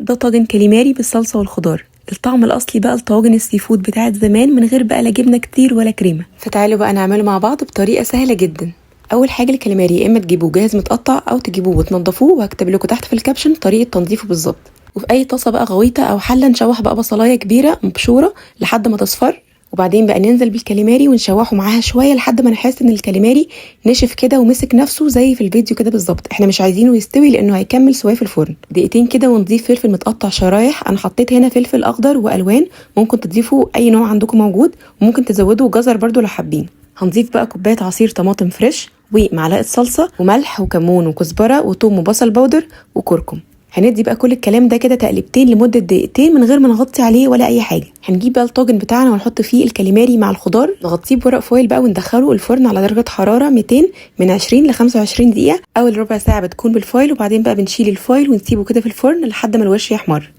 ده طاجن كاليماري بالصلصه والخضار، الطعم الاصلي بقى لطواجن السي فود بتاعت زمان من غير بقى لا جبنه كتير ولا كريمه. فتعالوا بقى نعمله مع بعض بطريقه سهله جدا. اول حاجه الكاليماري يا اما تجيبوه جاهز متقطع او تجيبوه وتنضفوه، وهكتب لكم تحت في الكابشن طريقه تنظيفه بالظبط. وفي اي طاسه بقى غويطه او حله نشوح بقى بصلايه كبيره مبشوره لحد ما تصفر، وبعدين بقى ننزل بالكاليماري ونشوحه معاها شويه لحد ما نحس ان الكاليماري نشف كده ومسك نفسه زي في الفيديو كده بالظبط. احنا مش عايزينه يستوي لانه هيكمل سواه في الفرن. دقيقتين كده ونضيف فلفل متقطع شرايح، انا حطيت هنا فلفل اخضر والوان، ممكن تضيفوا اي نوع عندكم موجود، وممكن تزودوا جزر برضو لو حابين. هنضيف بقى كوبايه عصير طماطم فريش ومعلقه صلصه وملح وكمون وكزبره وثوم وبصل بودر وكركم. هندي بقى كل الكلام ده كده تقلبتين لمده دقيقتين من غير ما نغطي عليه ولا اي حاجه. هنجيب بقى الطاجن بتاعنا ونحط فيه الكاليماري مع الخضار، نغطيه بورق فويل بقى وندخله الفرن على درجه حراره 200 من 20 ل 25 دقيقه. اول ربع ساعه بتكون بالفويل، وبعدين بقى بنشيل الفويل ونسيبه كده في الفرن لحد ما الوش يحمر.